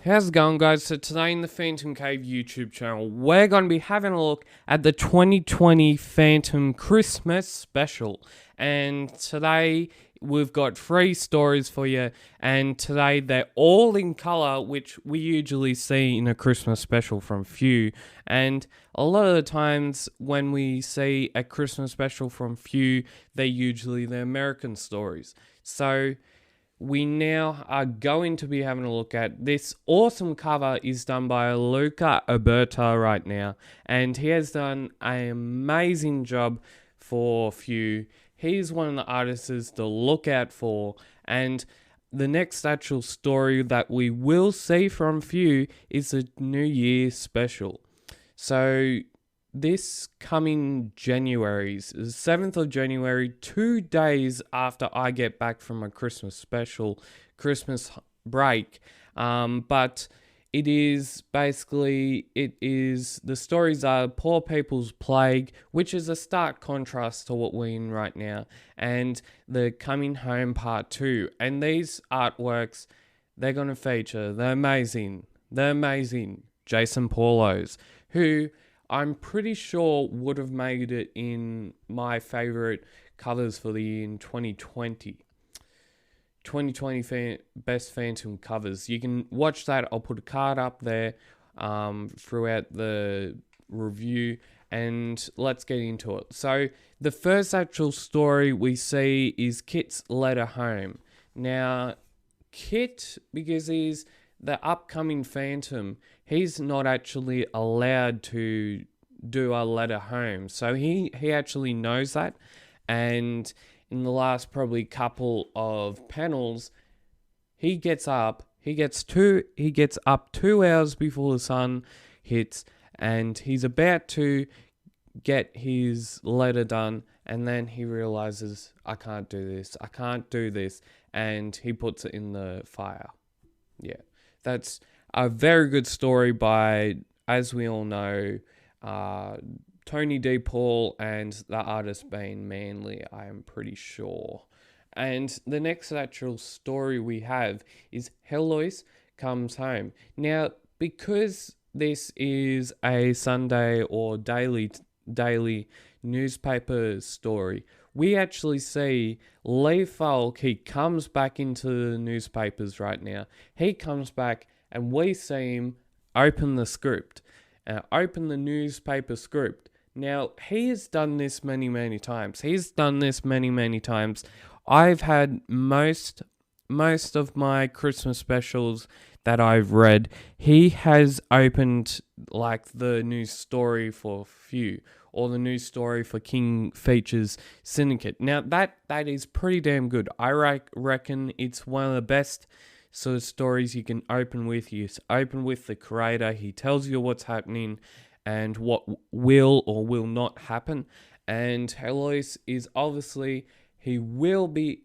How's it going, guys? So today in the PhantomCave YouTube channel, we're going to be having a look at the 2020 Phantom Christmas special. And today we've got 3 stories for you, and today they're all in colour, which we usually see in a Christmas special from Frew. And a lot of the times when we see a Christmas special from Frew, they're usually the American stories. So we now are going to be having a look at this awesome cover. Is done by Luca Alberta right now, and he has done an amazing job for Frew. He's one of the artists to look out for, and the next actual story that we will see from Frew is a New Year special. So this coming January, the 7th of January, 2 days after I get back from a Christmas special, Christmas break. But it is basically, the stories are Poor People's Plague, which is a stark contrast to what we're in right now, and the Coming Home Part 2. And these artworks, they're going to feature the amazing Jason Paulos, who I'm pretty sure would have made it in my favorite covers for the year in 2020. 2020 best Phantom covers. You can watch that. I'll put a card up there throughout the review, and let's get into it. So the first actual story we see is Kit's letter home. Now, Kit, because he's the upcoming Phantom, he's not actually allowed to do a letter home. So he actually knows that. And in the last probably couple of panels, he gets up 2 hours before the sun hits, and he's about to get his letter done, and then he realizes, I can't do this, and he puts it in the fire. Yeah. That's a very good story by, as we all know, Tony D. Paul, and the artist being Manly, I am pretty sure. And the next actual story we have is Heloise Comes Home. Now, because this is a Sunday or daily newspaper story, we actually see Lee Falk. He comes back into the newspapers right now. He comes back and we see him open the script, open the newspaper script. Now, he has done this many times. I've had most of my Christmas specials that I've read, he has opened like the news story for Frew, or the news story for King Features Syndicate. Now, that is pretty damn good. I reckon it's one of the best sort of stories you can open with. You open with the creator. He tells you what's happening and what will or will not happen. And Heloise is obviously, she will be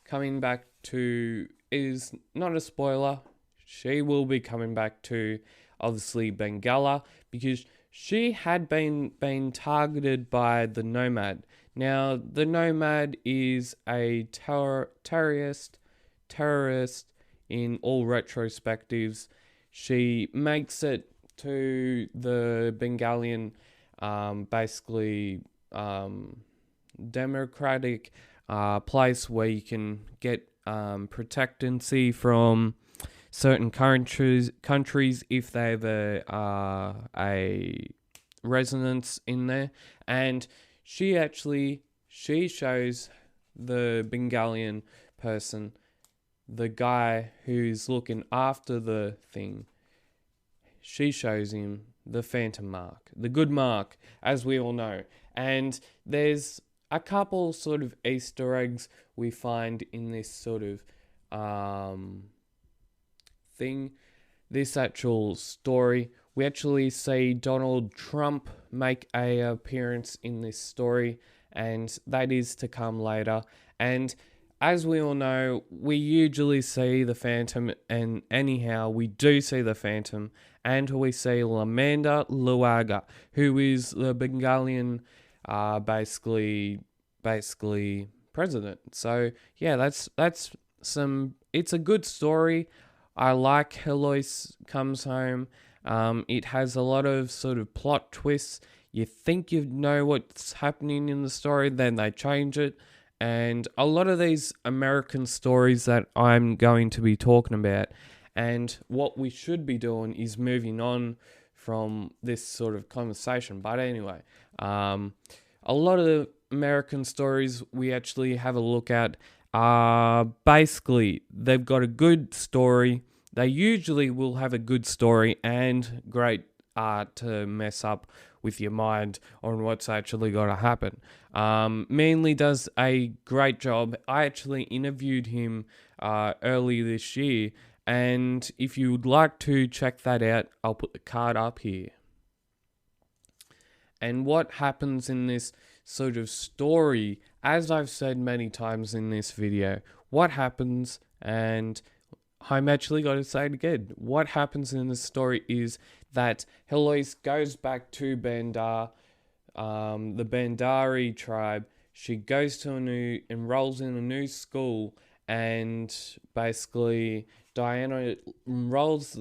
coming back to, is not a spoiler, she will be coming back to, obviously, Bengala, because she had been targeted by the Nomad. Now, the Nomad is a terrorist in all retrospectives. She makes it to the Bengalian, democratic place where you can get protectancy from certain countries if they have a residence in there. And she shows the Bengalian person, the guy who's looking after the thing, she shows him the Phantom mark, the good mark, as we all know. And there's a couple sort of Easter eggs we find in this sort of thing, this actual story. We actually see Donald Trump make an appearance in this story, and that is to come later. And as we all know, we usually see the Phantom, and anyhow, we do see the Phantom, and we see Lamanda Luaga, who is the Bengalian, basically president. So yeah, that's some. It's a good story. I like Heloise Comes Home. It has a lot of sort of plot twists. You think you know what's happening in the story, then they change it. And a lot of these American stories that I'm going to be talking about, and what we should be doing is moving on from this sort of conversation. But anyway, a lot of the American stories we actually have a look at are basically they've got a good story. They usually will have a good story and great art to mess up with your mind on what's actually going to happen. Manly does a great job. I actually interviewed him early this year, and if you would like to check that out, I'll put the card up here. And what happens in this sort of story, as I've said many times in this video, what happens, and I'm actually going to say it again, what happens in the story is that Heloise goes back to Bandar, the Bandari tribe. She goes to enrolls in a new school, and basically Diana enrolls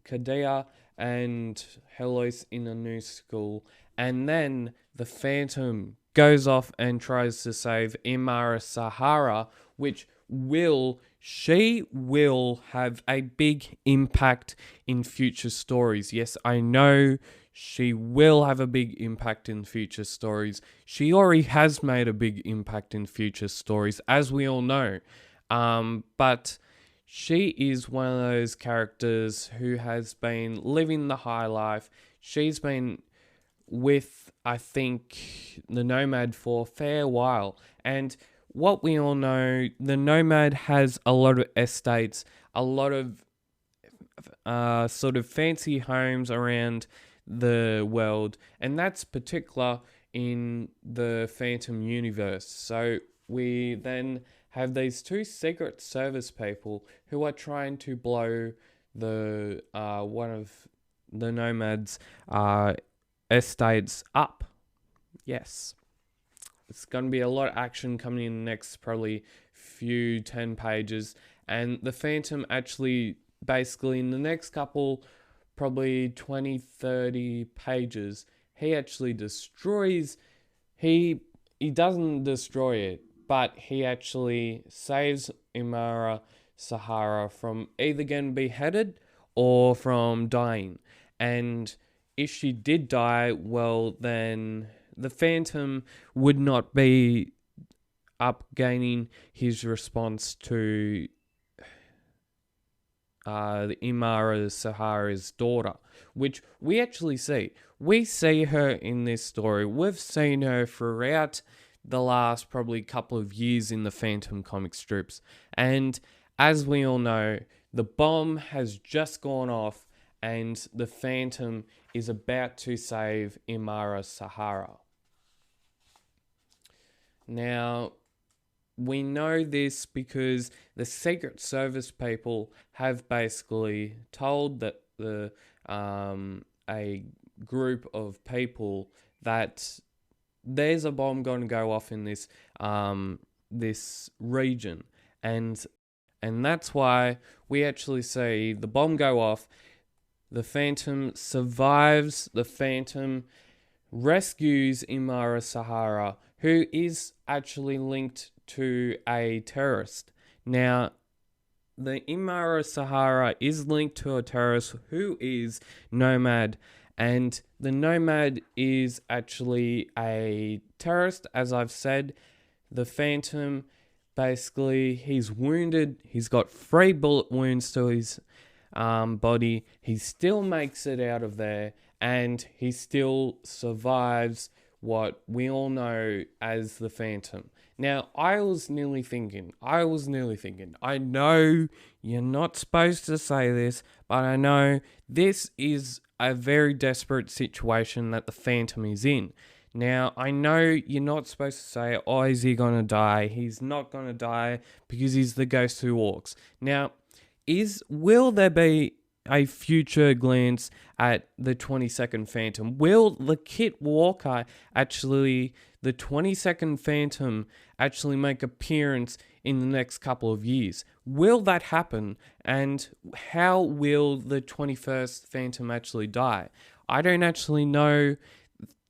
Kadia and Heloise in a new school, and then the Phantom goes off and tries to save Imara Sahara, which she will have a big impact in future stories. Yes, I know she will have a big impact in future stories. She already has made a big impact in future stories, as we all know. But she is one of those characters who has been living the high life. She's been with, I think, the Nomad for a fair while. And what we all know, the Nomad has a lot of estates, a lot of sort of fancy homes around the world, and that's particular in the Phantom universe. So we then have these two Secret Service people who are trying to blow the one of the Nomad's estates up. Yes. It's going to be a lot of action coming in the next probably few 10 pages. And the Phantom actually, basically in the next couple, probably 20, 30 pages, he actually destroys, he doesn't destroy it, but he actually saves Imara Sahara from either getting beheaded or from dying. And if she did die, well, then the Phantom would not be upgaining his response to the Imara Sahara's daughter, which we actually see. We see her in this story. We've seen her throughout the last probably couple of years in the Phantom comic strips. And as we all know, the bomb has just gone off and the Phantom is about to save Imara Sahara. Now, we know this because the Secret Service people have basically told that a group of people that there's a bomb going to go off in this this region, and that's why we actually see the bomb go off. The Phantom survives. The Phantom rescues Imara Sahara, who is actually linked to a terrorist. Now, the Imara Sahara is linked to a terrorist who is Nomad, and the Nomad is actually a terrorist, as I've said. The Phantom, basically, he's wounded. He's got 3 bullet wounds to his body. He still makes it out of there, and he still survives what we all know as the Phantom. Now, I was nearly thinking, I know you're not supposed to say this, but I know this is a very desperate situation that the Phantom is in. Now, I know you're not supposed to say, oh, is he going to die? He's not going to die because he's the ghost who walks. Now, will there be a future glance at the 22nd Phantom? Will the Kit Walker actually, the 22nd Phantom, actually make appearance in the next couple of years. Will that happen? And how will the 21st Phantom actually die? I don't actually know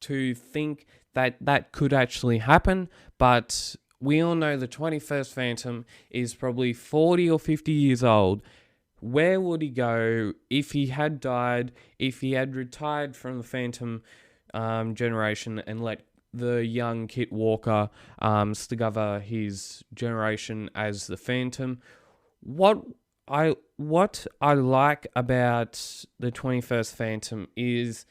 to think that that could actually happen, but we all know the 21st Phantom is probably 40 or 50 years old. Where would he go if he had died, if he had retired from the Phantom generation and let the young Kit Walker discover his generation as the Phantom? What I like about the 21st Phantom is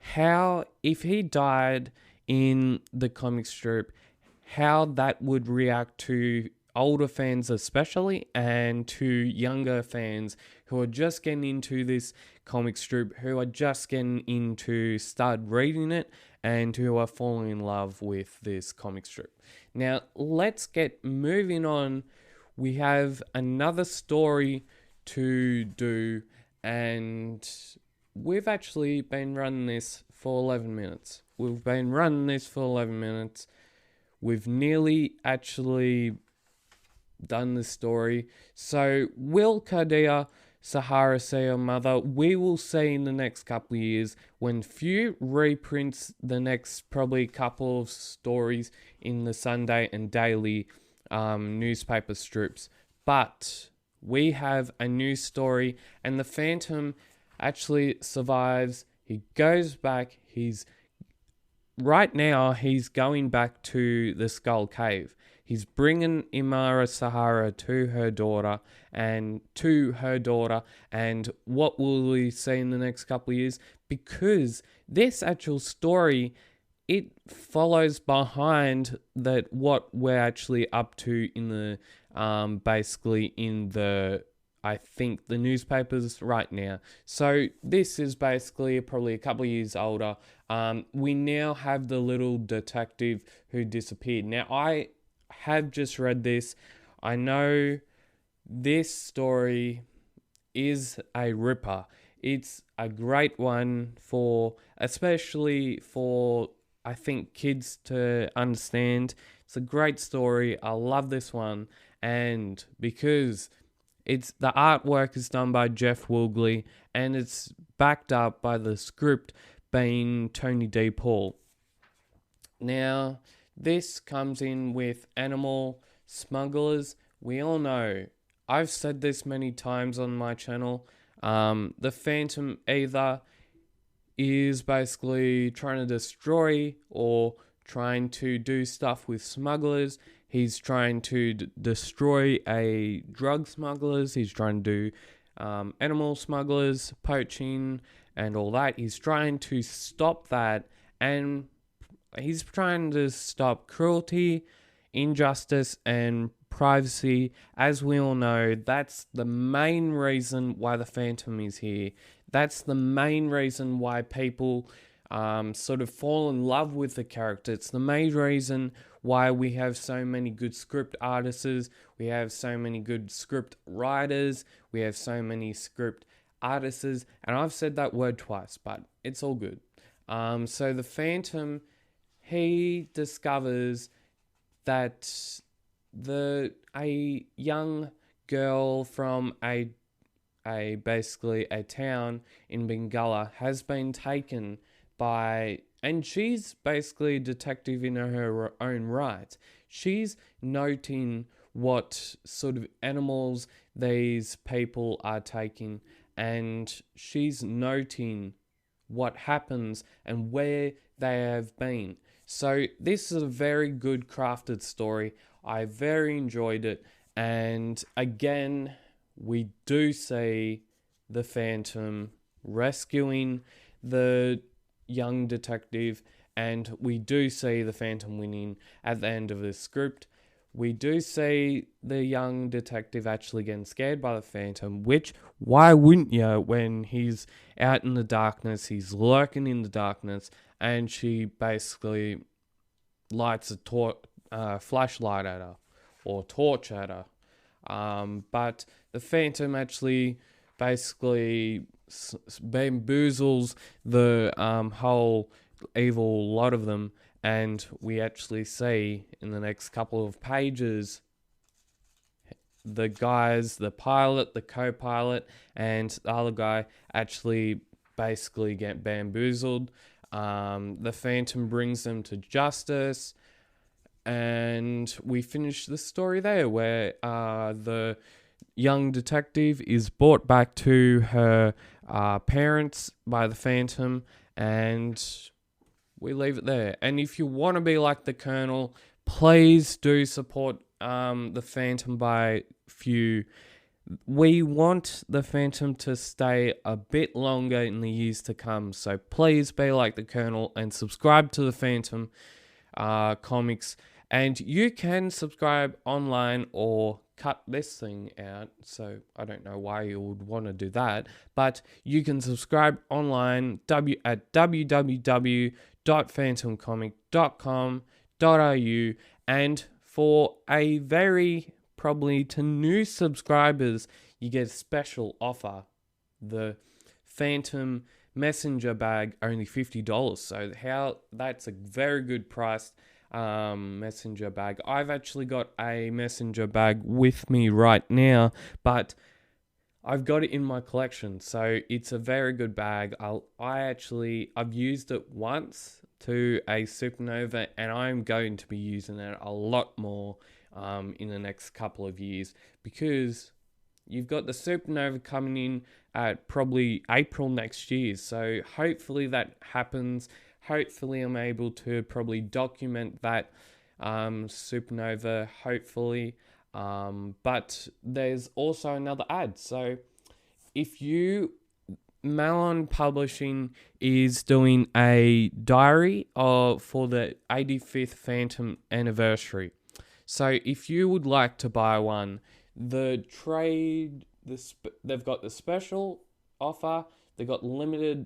how, if he died in the comic strip, how that would react to older fans especially, and to younger fans who are just getting into this comic strip, who are just getting into start reading it, and who are falling in love with this comic strip. Now, let's get moving on. We have another story to do, and we've actually been running this for 11 minutes. We've nearly actually done the story. So, will Kadia Sahara see her mother? We will see in the next couple of years when Frew reprints the next probably couple of stories in the Sunday and daily newspaper strips. But we have a new story, and the Phantom actually survives. He goes back. Right now, he's going back to the Skull Cave. He's bringing Imara Sahara to her daughter, and what will we see in the next couple of years? Because this actual story, it follows behind that what we're actually up to in the basically in the, I think, the newspapers right now. So this is basically probably a couple of years older. We now have the little detective who disappeared. Now, I have just read this. I know this story is a ripper. It's a great one especially for, I think, kids to understand. It's a great story. I love this one. And because the artwork is done by Jeff Woolgley, and it's backed up by the script being Tony D. Paul. Now, this comes in with animal smugglers. We all know, I've said this many times on my channel, the Phantom either is basically trying to destroy or trying to do stuff with smugglers. He's trying to destroy drug smugglers. He's trying to do animal smugglers, poaching, and all that. He's trying to stop that, and he's trying to stop cruelty, injustice, and privacy. As we all know, that's the main reason why the Phantom is here. That's the main reason why people sort of fall in love with the character. It's the main reason why we have so many good script artists, we have so many good script writers, we have so many script artists, and I've said that word twice, but it's all good. So the Phantom, he discovers that a young girl from basically a town in Bengala has been taken by, and she's basically a detective in her own right. She's noting what sort of animals these people are taking, and she's noting what happens and where they have been. So this is a very good crafted story. I very enjoyed it, and again, we do see the Phantom rescuing the young detective, and we do see the Phantom winning at the end of the script. We do see the young detective actually getting scared by the Phantom, which, why wouldn't you, when he's out in the darkness, he's lurking in the darkness, and she basically lights a flashlight at her, or torch at her. But the Phantom actually basically bamboozles the whole evil lot of them, and we actually see in the next couple of pages the guys, the pilot, the co-pilot, and the other guy actually basically get bamboozled. The Phantom brings them to justice, and we finish the story there, where the young detective is brought back to her parents by the Phantom, and we leave it there. And if you want to be like the Colonel, please do support the Phantom by few. We want the Phantom to stay a bit longer in the years to come, so please be like the Colonel and subscribe to the Phantom comics. And you can subscribe online or cut this thing out, so I don't know why you would want to do that, but you can subscribe online at www.phantomcomic.com.au, and for a very probably to new subscribers, you get a special offer. The Phantom Messenger bag, only $50. So that's a very good price. Messenger bag. I've actually got a messenger bag with me right now, but I've got it in my collection, so it's a very good bag. I've used it once to a supernova, and I'm going to be using it a lot more in the next couple of years, because you've got the supernova coming in at probably April next year, so hopefully that happens. Hopefully I'm able to probably document that supernova, hopefully. But there's also another ad. So if Malon Publishing is doing a diary for the 85th Phantom anniversary. So if you would like to buy one, they've got the special offer, they've got limited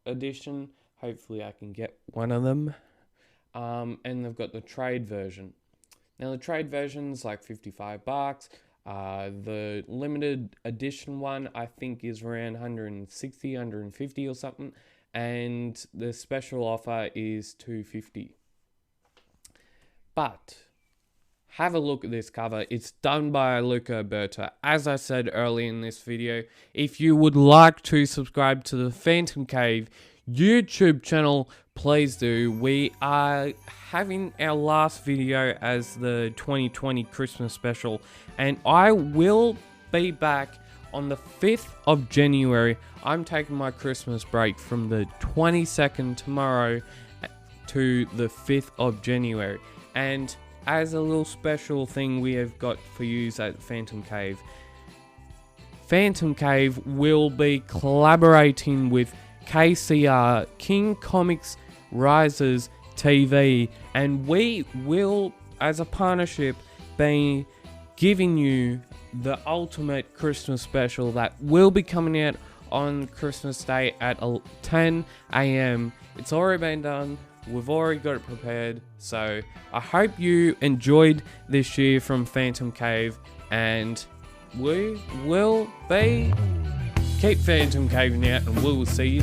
edition. Hopefully I can get one of them. And they've got the trade version. Now the trade version's like $55. The limited edition one I think is around 160, 150 or something. And the special offer is $250. But have a look at this cover. It's done by Luca Berta. As I said earlier in this video, if you would like to subscribe to the PhantomCave YouTube channel, please do. We are having our last video as the 2020 Christmas special, and I will be back on the 5th of January. I'm taking my Christmas break from the 22nd tomorrow to the 5th of January, and as a little special thing we have got for you at PhantomCave, PhantomCave will be collaborating with KCR, King Comics Rises TV, and we will, as a partnership, be giving you the ultimate Christmas special that will be coming out on Christmas Day at 10 a.m. It's already been done. We've already got it prepared. So I hope you enjoyed this year from PhantomCave, and we will be keep PhantomCaving out, and we will see you